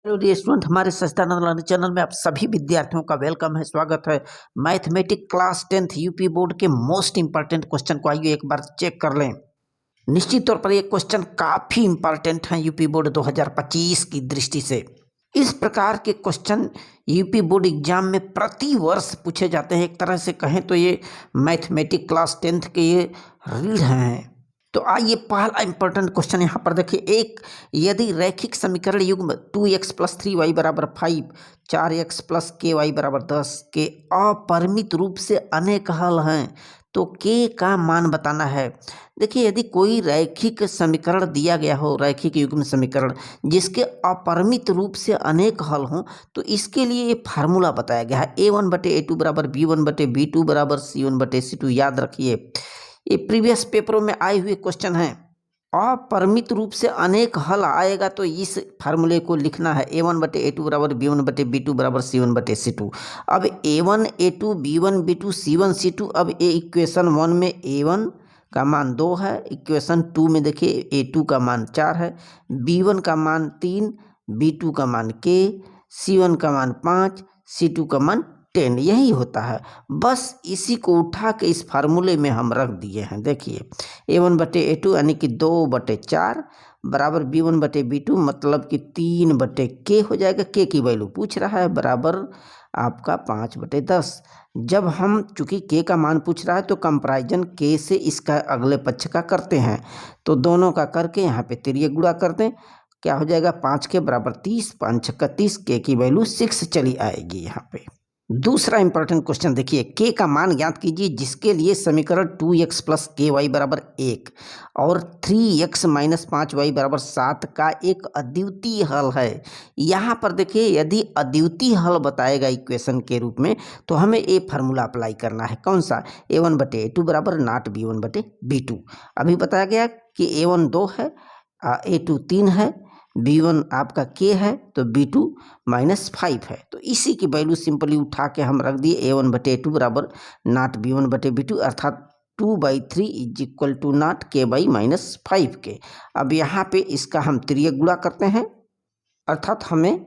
Hello dear student, हमारे सस्तानंद learning channel में आप सभी विद्यार्थियों का वेलकम है, स्वागत है। Mathematic class 10th UP board के मोस्ट इंपॉर्टेंट क्वेश्चन को आइए एक बार चेक कर लें। निश्चित तौर पर ये क्वेश्चन काफ़ी इंपॉर्टेंट है यूपी बोर्ड 2025 की दृष्टि से। इस प्रकार के क्वेश्चन यूपी बोर्ड एग्जाम में प्रति वर्ष पूछे जाते हैं। एक तरह से कहें तो ये मैथमेटिक क्लास 10th के ये रीढ़ हैं। तो आइए पहला इंपॉर्टेंट क्वेश्चन यहाँ पर देखिए। एक, यदि रैखिक समीकरण युग्म 2x + 3y = 5, 4x + ky = 10 के अपरिमित रूप से अनेक हल हैं तो k का मान बताना है। देखिए, यदि कोई रैखिक समीकरण दिया गया हो, रैखिक युग्म समीकरण जिसके अपरिमित रूप से अनेक हल हों, तो इसके लिए ये फार्मूला बताया गया है। a1/a2 = b1/b2 = c1/c2। याद रखिए, ये प्रीवियस पेपरों में आए हुए क्वेश्चन हैं। अपरिमित रूप से अनेक हल आएगा तो इस फार्मूले को लिखना है। a1/a2 = b1/b2 = c1/c2। अब a1 a2 b1 b2 c1 c2। अब ये इक्वेशन 1 में a1 का मान 2 है, इक्वेशन 2 में देखिए a2 का मान 4 है, b1 का मान 3, b2 का मान k, c1 का मान 5, c2 का मान 10। यही होता है। बस इसी को उठा के इस फार्मूले में हम रख दिए हैं। देखिए, a1/a2 यानी कि 2/4 बराबर b1/b2 मतलब कि 3/k हो जाएगा। k की वैल्यू पूछ रहा है, बराबर आपका 5/10। जब हम चूंकि k का मान पूछ रहा है तो कंपैरिजन k से इसका अगले पक्ष का करते हैं, तो दोनों का करके यहाँ पे तिर्यक गुणा कर दें। क्या हो जाएगा? 5 के बराबर 30, 5 × 30, k की वैल्यू 6 चली आएगी यहाँ पे। दूसरा इंपॉर्टेंट क्वेश्चन देखिए, k का मान ज्ञात कीजिए जिसके लिए समीकरण 2x + ky = 1 और 3x - 5y = 7 का एक अद्वितीय हल है। यहाँ पर देखिए, यदि अद्वितीय हल बताएगा इक्वेशन के रूप में तो हमें ये फार्मूला अप्लाई करना है। कौन सा? a1/a2 = not b1/b2। अभी बताया गया कि a1 2 है, a2 3 है, b1 आपका k है, तो b2 -5 है। तो इसी की वैल्यू सिंपली उठा के हम रख दिए। a1/a2 = not b1/b2 अर्थात 2/3 = not k/-5k। अब यहाँ पे इसका हम तिर्यक गुणा करते हैं, अर्थात हमें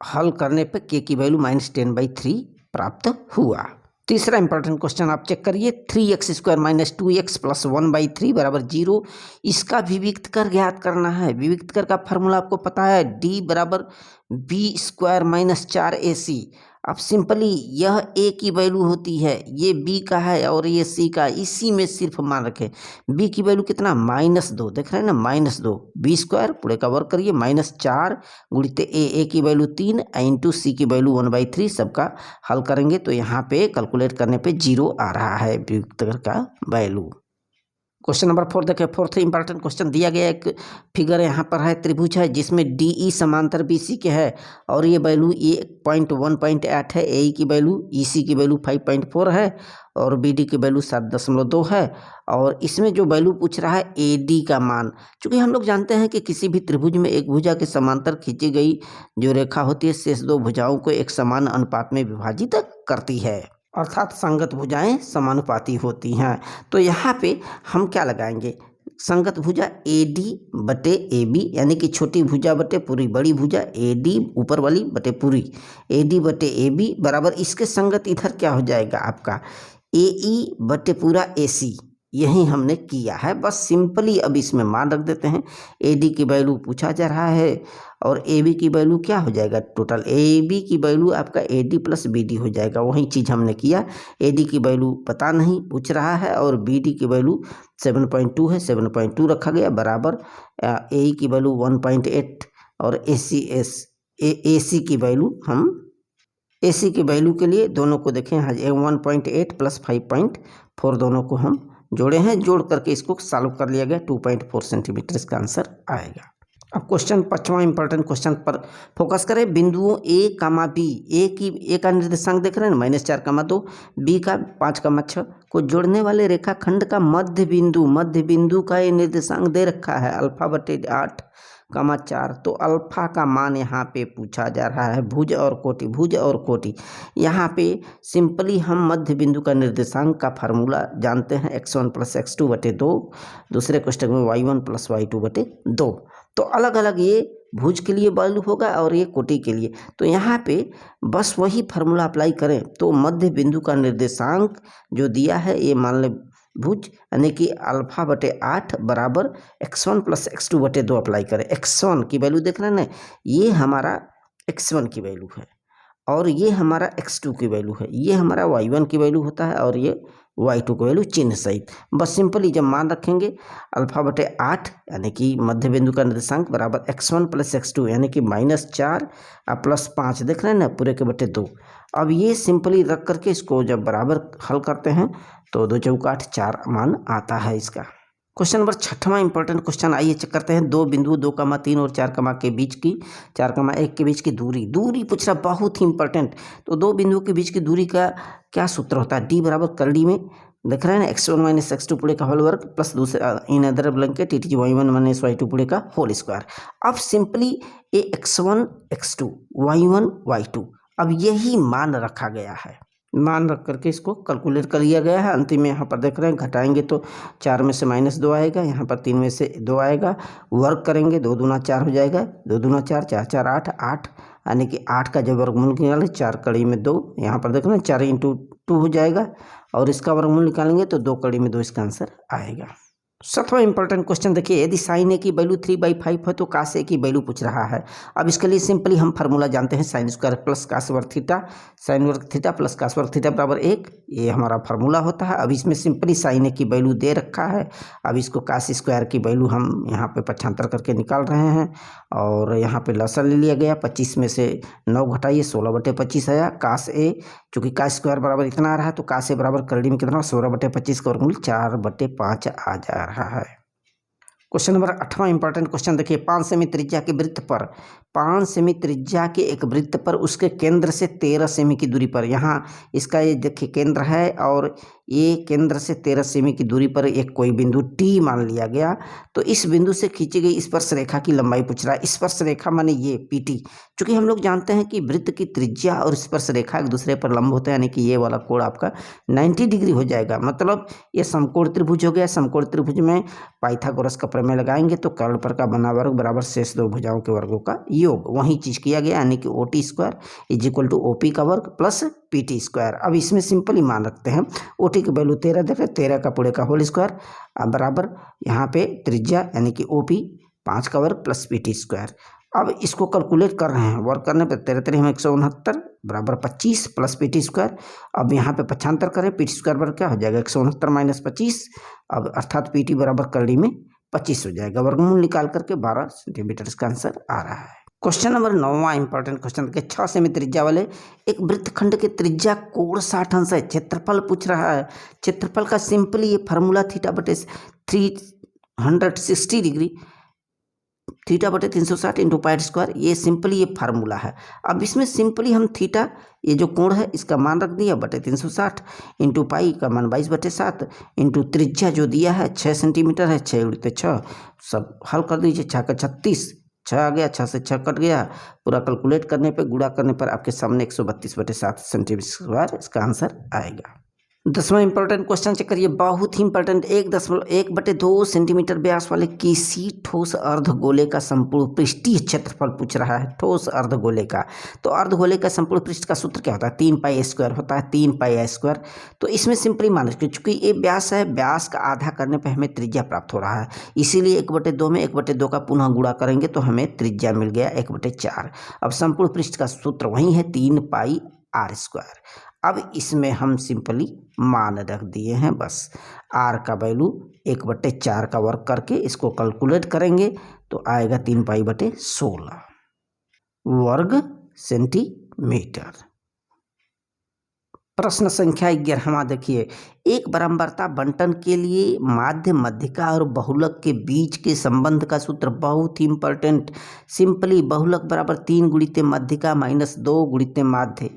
हल करने पे k की वैल्यू -10/3 प्राप्त हुआ। तीसरा इंपॉर्टेंट क्वेश्चन आप चेक करिए। 3x² - 2x + 1/3 = 0। इसका विविक्त कर ज्ञात करना है। विविक्त कर का फार्मूला आपको पता है, d = b² - 4ac। अब सिंपली यह a की वैल्यू होती है, ये b का है और ये c का, इसी में सिर्फ मान रखें। b की वैल्यू कितना? -2। देख रहे हैं ना, -2। b² पूरे का वर्ग करिए, -4 गुणित a की वैल्यू 3 इंटू c की वैल्यू 1/3। सबका हल करेंगे तो यहाँ पे कैलकुलेट करने पे 0 आ रहा है वियुक्त कर का वैल्यू। क्वेश्चन नंबर 4 देखें। फोर्थ इंपॉर्टेंट क्वेश्चन दिया गया, एक फिगर यहाँ पर है, त्रिभुज है जिसमें DE समांतर BC के है और ये वैल्यू ए 1.8 है, AE की वैल्यू, EC की वैल्यू 5.4 है और BD की वैल्यू 7.2 है। और इसमें जो वैल्यू पूछ रहा है AD का मान, चूँकि हम लोग जानते हैं कि किसी भी त्रिभुज में एक भुजा के समांतर खींची गई जो रेखा होती है शेष दो भुजाओं को एक समान अनुपात में विभाजित करती है, अर्थात संगत भुजाएं समानुपाती होती हैं। तो यहाँ पे हम क्या लगाएंगे? संगत भुजा AD/AB यानी कि छोटी भुजा बटे पूरी बड़ी भुजा, AD ऊपर वाली बटे पूरी AD/AB बराबर इसके संगत इधर क्या हो जाएगा आपका AE बटे पूरा AC। यही हमने किया है। बस सिंपली अब इसमें मान रख देते हैं। AD की वैल्यू पूछा जा रहा है और AB की वैल्यू क्या हो जाएगा? टोटल AB की वैल्यू आपका AD + BD हो जाएगा। वही चीज़ हमने किया। AD की वैल्यू पता नहीं पूछ रहा है और BD की वैल्यू 7.2 है, 7.2 रखा गया बराबर AE की वैल्यू 1.8 और AC की वैल्यू हम AC की वैल्यू के लिए दोनों को देखें, 1.8 + 5.4 दोनों को हम जोड़े हैं। जोड़ करके इसको सॉल्व कर लिया गया, 2.4 सेंटीमीटर इसका आंसर आएगा। अब क्वेश्चन 5वां इंपॉर्टेंट क्वेश्चन पर फोकस करें। बिंदुओं A, B, A का निर्देशांक देख रहे हैं, -4, 2, B का 5, 6 को जोड़ने वाले रेखाखंड का मध्य बिंदु का ये निर्देशांक दे रखा है α/8, 4। तो अल्फा का मान यहाँ पे पूछा जा रहा है। भुज और कोटि। यहाँ पे सिंपली हम मध्य बिंदु का निर्देशांक का फार्मूला जानते हैं, x1 + x2/2। दूसरे क्वेश्चन में y1 + y2/2। तो अलग अलग ये भुज के लिए वैल्यू होगा और ये कोटि के लिए। तो यहाँ पे बस वही फार्मूला अप्लाई करें तो मध्य बिंदु का निर्देशांक जो दिया है ये मान लें भुज, यानी कि अल्फा बटे 8 बराबर x1 प्लस x2 बटे 2 अप्लाई करें। x1 की वैल्यू देख रहे हैं ना, ये हमारा x1 की वैल्यू है और ये हमारा x2 की वैल्यू है, ये हमारा y1 की वैल्यू होता है और ये y2 की वैल्यू चिन्ह सहित। बस सिंपली जब मान रखेंगे अल्फा बटे 8 यानी कि मध्य बिंदु का निर्देशांक बराबर x1 प्लस x2 यानी कि -4 और प्लस 5 देख रहे हैं ना पूरे के बटे 2। अब ये सिंपली रख करके इसको जब बराबर हल करते हैं तो 2 चौका 8 4 मान आता है इसका। क्वेश्चन नंबर 6वां इंपॉर्टेंट क्वेश्चन आइए चेक करते हैं। दो बिंदु 2,3 और 4,1 के बीच की दूरी पूछ रहा, बहुत ही इंपॉर्टेंट। तो दो बिंदुओं के बीच की दूरी का क्या सूत्र होता है, डी बराबर करड़ी में देख रहे हैं ना x1 माइनस x2 पूरे का होल वर्ग प्लस दूसरे in other blanket T y1 minus y2 पूरे का होल स्क्वायर। अब सिंपली ये x1 x2 y1 y2 अब यही मान रखा गया है, मान रख करके इसको कैलकुलेट कर लिया गया है। अंतिम में यहाँ पर देख रहे हैं घटाएंगे तो 4 में से -2 आएगा, यहाँ पर 3 में से 2 आएगा, वर्ग करेंगे 2 दूना 4 हो जाएगा, 2 दूना 4 4 4 8 यानी कि 8 का जब वर्गमूल निकालें 4 कड़ी में 2, यहाँ पर देख रहे हैं 4 इंटू 2 हो जाएगा और इसका वर्गमूल निकालेंगे तो 2 कड़ी में 2 इसका आंसर आएगा। 7वां इंपॉर्टेंट क्वेश्चन देखिए, यदि साइन ए की वैल्यू 3/5 है तो कास ए की वैल्यू पूछ रहा है। अब इसके लिए सिंपली हम फार्मूला जानते हैं, साइन स्क्वायर प्लस कास वर्ग थीटा, साइन वर्ग थीटा प्लस कास वर्ग थीटा बराबर 1, ये हमारा फार्मूला होता है। अब इसमें सिंपली साइन ए की वैल्यू दे रखा है, अब इसको कास स्क्वायर की वैल्यू हम यहाँ पे पक्षांतर करके निकाल रहे हैं और यहाँ पे लसन ले लिया गया, 25 में से 9 घटाइए 16/25 आया। कास ए चूँकि कास स्क्वायर बराबर इतना आ रहा है तो कास ए बराबर करड़ी में कितना 16/25 का वर्गमूल 4/5 आ जा रहा है। क्वेश्चन नंबर 8वां इंपॉर्टेंट क्वेश्चन देखिए, 5 सेमी त्रिज्या के वृत्त पर 5 सेमी त्रिज्या के एक वृत्त पर उसके केंद्र से 13 सेमी की दूरी पर, यहाँ इसका ये देखिए केंद्र है और ये केंद्र से 13 सेमी की दूरी पर एक कोई बिंदु टी मान लिया गया। तो इस बिंदु से खींची गई स्पर्श रेखा की लंबाई पूछ रहा है। स्पर्श रेखा माने ये पीटी, चूंकि हम लोग जानते हैं कि वृत्त की त्रिज्या और स्पर्श रेखा एक दूसरे पर लंब होते हैं, यानी कि ये वाला कोण आपका 90 डिग्री हो जाएगा। मतलब ये समकोण त्रिभुज हो गया। समकोण त्रिभुज में पाइथागोरस का प्रमेय लगाएंगे तो कर्ल पर का बना वर्ग बराबर शेष दो भुजाओं के वर्गों का योग, वही चीज किया गया, यानी कि OT square is equal to OP का वर्ग प्लस PT स्क्वायर। अब इसमें सिंपली मान रखते हैं OT की वैल्यू 13 देखें, 13 का पूरे का होल स्क्वायर बराबर यहाँ पे त्रिज्या यानी कि OP 5 का वर्ग प्लस PT स्क्वायर। अब इसको कैलकुलेट कर रहे हैं, वर्क करने पर 13 में 169 बराबर 25 प्लस PT स्क्वायर। अब यहाँ पे पक्षांतर करें, PT स्क्वायर बराबर क्या हो जाएगा 169 माइनस 25, अब अर्थात PT बराबर करड़ी में 25 हो जाएगा। वर्गमूल निकाल करके 12 सेंटीमीटर इसका आंसर आ रहा है। क्वेश्चन नंबर 9वां इंपॉर्टेंट क्वेश्चन के 6 सेमी त्रिज्या वाले एक वृत्तखंड के त्रिज्या कोण 60 अंश है, क्षेत्रफल पूछ रहा है। क्षेत्रफल का सिंपली ये फार्मूला थीटा बटे 360 डिग्री थीटा बटे 360 इंटू पाई स्क्वायर, ये सिंपली ये फार्मूला है। अब इसमें सिंपली हम थीटा ये जो कोण है इसका मान रख दिया बटे 360 इंटू पाई का मान 22/7 इंटू त्रिज्या जो दिया है 6 सेंटीमीटर है, 6 उड़ते 6 सब हल कर दीजिए, 6 का 36 6 आ गया, 6 से 6 कट गया, पूरा कैलकुलेट करने पे गुणा करने पर आपके सामने 132/7 सेंटीमीटर स्क्वायर इसका आंसर आएगा। 10वां इंपॉर्टेंट क्वेश्चन चेक करिए, बहुत ही इंपॉर्टेंट। 1.1/2 सेंटीमीटर व्यास वाले किसी ठोस अर्धगोले का संपूर्ण पृष्ठीय क्षेत्रफल पूछ रहा है। ठोस अर्धगोले का, तो अर्धगोले का संपूर्ण पृष्ठ का सूत्र क्या होता है 3πa² होता है, 3πa²। तो इसमें सिंपली मान लीजिए चूंकि ये व्यास है, व्यास का आधा करने पर हमें त्रिज्या प्राप्त हो रहा है, इसीलिए 1/2 में 1/2 का पुनः गुणा करेंगे तो हमें त्रिज्या मिल गया 1/4। अब संपूर्ण पृष्ठ का सूत्र वही है 3πr²। अब इसमें हम सिंपली मान रख दिए हैं, बस r का वैल्यू 1/4 का वर्ग करके इसको कैलकुलेट करेंगे तो आएगा 3π/16 वर्ग सेंटीमीटर। प्रश्न संख्या 11वां देखिए, एक बारंबारता बंटन के लिए माध्य, मध्यिका और बहुलक के बीच के संबंध का सूत्र बहुत ही इंपॉर्टेंट। सिंपली बहुलक बराबर 3 गुणित मध्यिका माइनस 2 गुणित माध्य,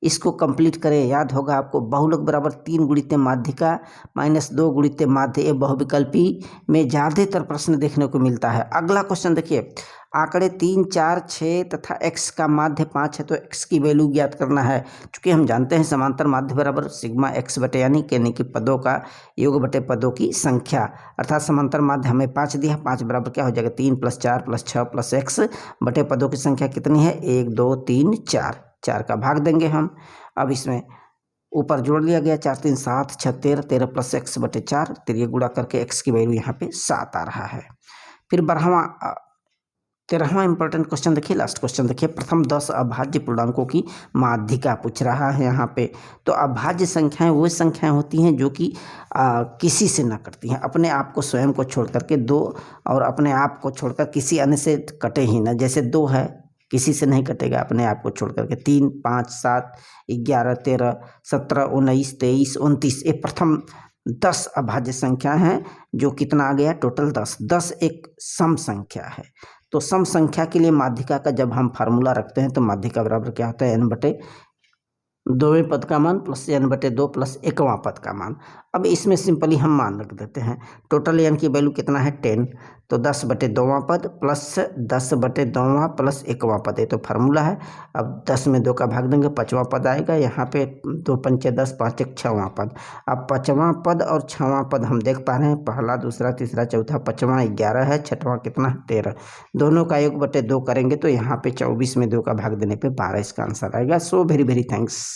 इसको कंप्लीट करें, याद होगा आपको। बहुलक बराबर 3 गुणित माध्यिका माइनस 2 गुणित माध्य, ये बहुविकल्पी में ज़्यादातर प्रश्न देखने को मिलता है। अगला क्वेश्चन देखिए, आंकड़े 3, 4, 6 तथा x का माध्य 5 है तो x की वैल्यू ज्ञात करना है। चूँकि हम जानते हैं समांतर माध्य बराबर सिग्मा x बटे यानी कि कि पदों का योग बटे पदों की संख्या, अर्थात समांतर माध्य हमें 5 दिया, 5 बराबर क्या हो जाएगा 3 + 4 + 6 + x बटे पदों की संख्या कितनी है 1 2 3 4, 4 का भाग देंगे हम। अब इसमें ऊपर जोड़ लिया गया 4 3 7 6 13, 13 + x बटे 4, तिरिये गुणा करके x की वैल्यू यहाँ पे 7 आ रहा है। फिर 13वां इंपॉर्टेंट क्वेश्चन देखिए, लास्ट क्वेश्चन देखिए, प्रथम 10 अभाज्य पूर्णांकों की माध्यिका पूछ रहा है यहाँ पे। तो अभाज्य संख्याएं वो संख्याएं होती हैं जो कि किसी से न कटती हैं, अपने आप को स्वयं को छोड़ करके, 2 और अपने आप को छोड़कर किसी अन्य से कटे ही ना, जैसे 2 है किसी से नहीं कटेगा अपने आप को छोड़ करके, 3 5 7 11 13 17 19 23 29, ये प्रथम 10 अभाज्य संख्या हैं जो कितना आ गया टोटल 10। 10 एक सम संख्या है, तो सम संख्या के लिए माध्यिका का जब हम फार्मूला रखते हैं तो माध्यिका बराबर क्या होता है n बटे 2वें पद का मान प्लस n बटे 2 प्लस 1वां पद का मान। अब इसमें सिंपली हम मान रख देते हैं, टोटल n की वैल्यू कितना है 10, तो 10 बटे 2वां पद प्लस 10 बटे 2वां प्लस 1वां पद, ये तो फार्मूला है। अब 10 में 2 का भाग देंगे, 5वां पद आएगा यहाँ पे, 2 पंचे 10 5 1 6वां पद। अब 5वां पद और 6वां पद हम देख पा रहे हैं, पहला दूसरा तीसरा चौथा, 5वां 11 है, 6वां कितना 13, दोनों का योग बटे 2 करेंगे तो यहाँ पे 24 में 2 का भाग देने पे 12 इसका आंसर आएगा। So very very thanks.